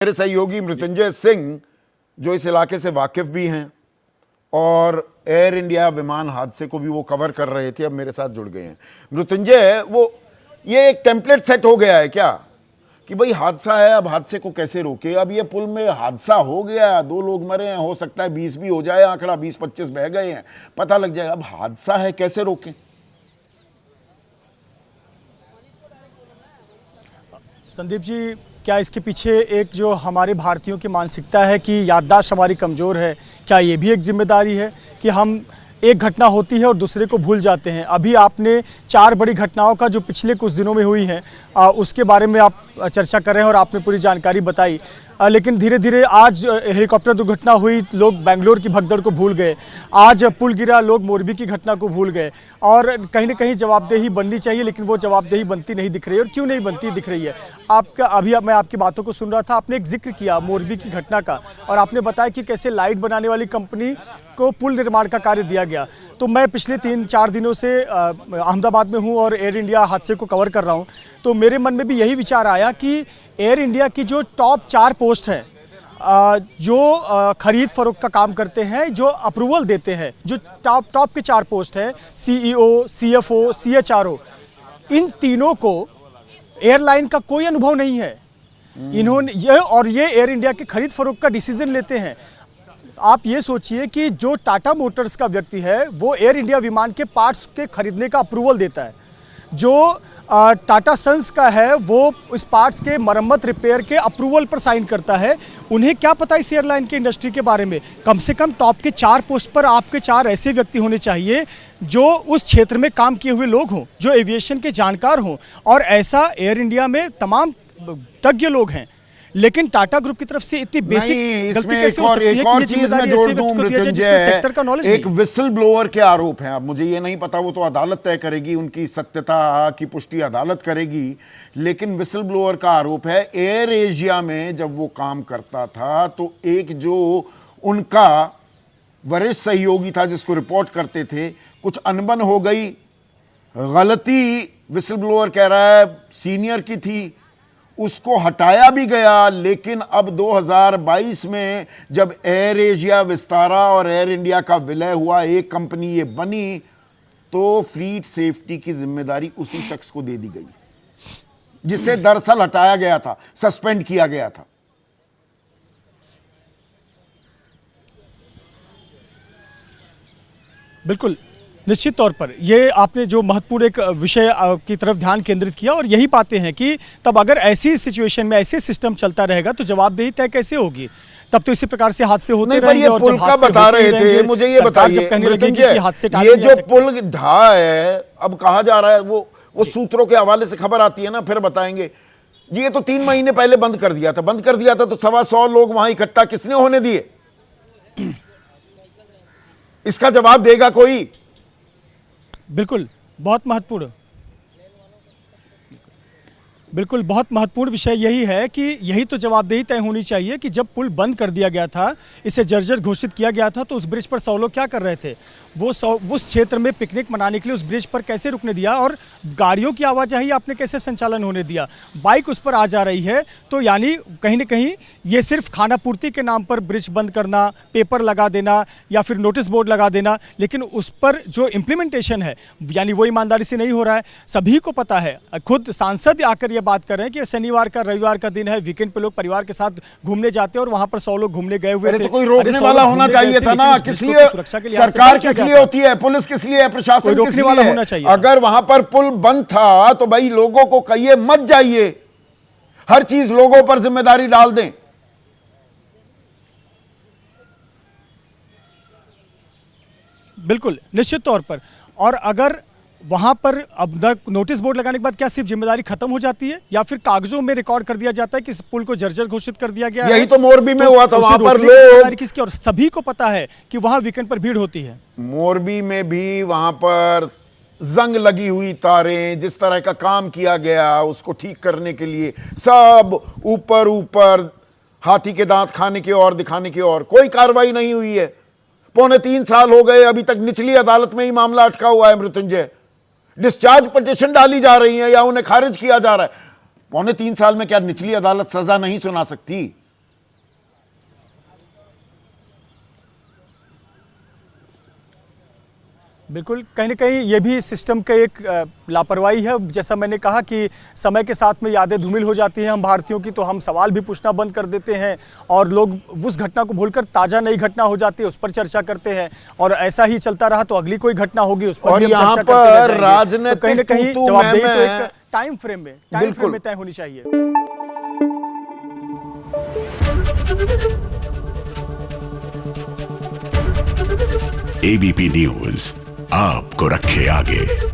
मेरे सहयोगी मृत्युंजय सिंह जो इस इलाके से वाकिफ भी हैं और एयर इंडिया विमान हादसे को भी वो कवर कर रहे थे, अब मेरे साथ जुड़ गए हैं। मृत्युंजय, वो ये एक टेम्पलेट सेट हो गया है क्या कि भाई हादसा है, अब हादसे को कैसे रोके? अब ये पुल में हादसा हो गया, 2 लोग मरे हैं, हो सकता है 20 भी हो जाए, आंकड़ा 20-25 बह गए हैं, पता लग जाए। अब हादसा है, कैसे रोकें? संदीप जी, क्या इसके पीछे एक जो हमारे भारतीयों की मानसिकता है कि याददाश्त हमारी कमज़ोर है, क्या ये भी एक जिम्मेदारी है कि हम एक घटना होती है और दूसरे को भूल जाते हैं? अभी आपने 4 बड़ी घटनाओं का जो पिछले कुछ दिनों में हुई हैं उसके बारे में आप चर्चा कर रहे हैं और आपने पूरी जानकारी बताई, लेकिन धीरे धीरे आज हेलीकॉप्टर दुर्घटना हुई, लोग बेंगलोर की भगदड़ को भूल गए। आज पुल गिरा, लोग मोरबी की घटना को भूल गए। और कहीं ना कहीं जवाबदेही बननी चाहिए, लेकिन वो जवाबदेही बनती नहीं दिख रही है। और क्यों नहीं बनती दिख रही है? अभी मैं आपकी बातों को सुन रहा था, आपने एक जिक्र किया मोरबी की घटना का और आपने बताया कि कैसे लाइट बनाने वाली कंपनी को पुल निर्माण का कार्य दिया गया। तो मैं पिछले 3-4 दिनों से अहमदाबाद में हूँ और एयर इंडिया हादसे को कवर कर रहा हूँ, तो मेरे मन में भी यही विचार आया कि एयर इंडिया की जो टॉप 4 पोस्ट है, जो खरीद फरोख्त का काम करते हैं, जो अप्रूवल देते हैं, जो टॉप के 4 पोस्ट हैं, CEO, CFO, CHRO, इन तीनों को एयरलाइन का कोई अनुभव नहीं है। इन्होंने ये एयर इंडिया के खरीद फरोख्त का डिसीजन लेते हैं। आप ये सोचिए कि जो टाटा मोटर्स का व्यक्ति है वो एयर इंडिया विमान के पार्ट्स के खरीदने का अप्रूवल देता है, जो टाटा सन्स का है वो इस पार्ट्स के मरम्मत रिपेयर के अप्रूवल पर साइन करता है। उन्हें क्या पता इस एयरलाइन के इंडस्ट्री के बारे में? कम से कम टॉप के 4 पोस्ट पर आपके 4 ऐसे व्यक्ति होने चाहिए जो उस क्षेत्र में काम किए हुए लोग हों, जो एविएशन के जानकार हों, और ऐसा एयर इंडिया में तमाम तज्ञ लोग हैं। लेकिन टाटा ग्रुप की तरफ से इतनी बेसिक गलती कैसे हो सकती है कि ये जिम्मेदारी ऐसे व्यक्ति को दिया जाए जिसमें सेक्टर का नॉलेज नहीं? एक विसल ब्लोअर के आरोप हैं। अब मुझे ये नहीं पता, वो तो अदालत तय करेगी, उनकी सत्यता की पुष्टि अदालत करेगी, लेकिन विसल ब्लोअर का आरोप है एयर एशिया में जब वो काम करता था तो एक जो उनका वरिष्ठ सहयोगी था जिसको रिपोर्ट करते थे, कुछ अनबन हो गई, गलती विसल ब्लोअर कह रहा है सीनियर की थी, उसको हटाया भी गया। लेकिन अब 2022 में जब एयर एशिया, विस्तारा और एयर इंडिया का विलय हुआ, एक कंपनी ये बनी, तो फ्लीट सेफ्टी की जिम्मेदारी उसी शख्स को दे दी गई जिसे दरअसल हटाया गया था, सस्पेंड किया गया था। बिल्कुल, निश्चित तौर पर ये आपने जो महत्वपूर्ण एक विषय की तरफ ध्यान केंद्रित किया, और यही पाते हैं कि तब अगर ऐसी सिचुएशन में ऐसे सिस्टम चलता रहेगा तो जवाबदेही तय कैसे होगी? तब तो इसी प्रकार से हादसे होते रहेंगे। और पुल का बता रहे थे, मुझे ये बताइए, ये जो पुल ढहा है, अब कहा जा रहा है, वो सूत्रों के हवाले से खबर आती है ना, फिर बताएंगे जी ये तो 3 महीने पहले बंद कर दिया था तो 125 लोग वहां इकट्ठा किसने होने दिए? इसका जवाब देगा कोई? बिल्कुल, बहुत महत्वपूर्ण, बिल्कुल बहुत महत्वपूर्ण विषय यही है कि यही तो जवाबदेही तय होनी चाहिए कि जब पुल बंद कर दिया गया था, इसे जर्जर घोषित किया गया था, तो उस ब्रिज पर 100 लोग क्या कर रहे थे? वो उस क्षेत्र में पिकनिक मनाने के लिए उस ब्रिज पर कैसे रुकने दिया? और गाड़ियों की आवाजाही आपने कैसे संचालन होने दिया? बाइक उस पर आ जा रही है, तो यानी कहीं ना कहीं ये सिर्फ खाना पूर्ति के नाम पर ब्रिज बंद करना, पेपर लगा देना या फिर नोटिस बोर्ड लगा देना, लेकिन उस पर जो इम्प्लीमेंटेशन है यानी वो ईमानदारी से नहीं हो रहा है। सभी को पता है, खुद सांसद आकर बात कर रहे हैं कि शनिवार का रविवार का दिन है, वीकेंड पे लोग परिवार के साथ घूमने जाते हैं और वहां पर 100 लोग घूमने गए हुए थे। तो कोई रोकने वाला होना चाहिए था ना? किस लिए सरकार किस लिए होती है, पुलिस किस लिए है, प्रशासन किस लिए होना चाहिए? अगर वहां पर पुल बंद था तो भाई लोगों को कहिए मत जाइए, हर चीज लोगों पर जिम्मेदारी डाल दें। बिल्कुल, निश्चित तौर पर। और अगर वहां पर अब नोटिस बोर्ड लगाने के बाद क्या सिर्फ जिम्मेदारी खत्म हो जाती है, या फिर कागजों में रिकॉर्ड कर दिया जाता है कि इस पुल को जर्जर घोषित कर दिया गया? यही तो मोरबी में हुआ था, वहां पर लोग किसकी, और सभी को पता है कि वहां वीकेंड पर भीड़ होती है। मोरबी में भी वहां पर जंग लगी हुई तारें, जिस तरह का काम किया गया उसको ठीक करने के लिए सब ऊपर हाथी के दांत खाने की ओर दिखाने की ओर, कोई कार्रवाई नहीं हुई है। 3.25 साल हो गए, अभी तक निचली अदालत में ही मामला अटका हुआ है। मृत्युंजय, डिस्चार्ज पिटीशन डाली जा रही है या उन्हें खारिज किया जा रहा है। 3.25 साल में क्या निचली अदालत सजा नहीं सुना सकती? बिल्कुल, कहीं न कहीं ये भी सिस्टम का एक लापरवाही है। जैसा मैंने कहा कि समय के साथ में यादें धूमिल हो जाती हैं हम भारतीयों की, तो हम सवाल भी पूछना बंद कर देते हैं और लोग उस घटना को भूलकर ताज़ा नई घटना हो जाती है, उस पर चर्चा करते हैं और ऐसा ही चलता रहा तो अगली कोई घटना होगी उस पर और भी हम यहाँ चर्चा करते रह पर जाएंगे। राजनीतिक तो कहीं न कहीं तू-तू जवाबदेही तो मैं-मैं एक टाइम फ्रेम बिल्कुल। में तय होनी चाहिए। एबीपी न्यूज आपको रखे आगे।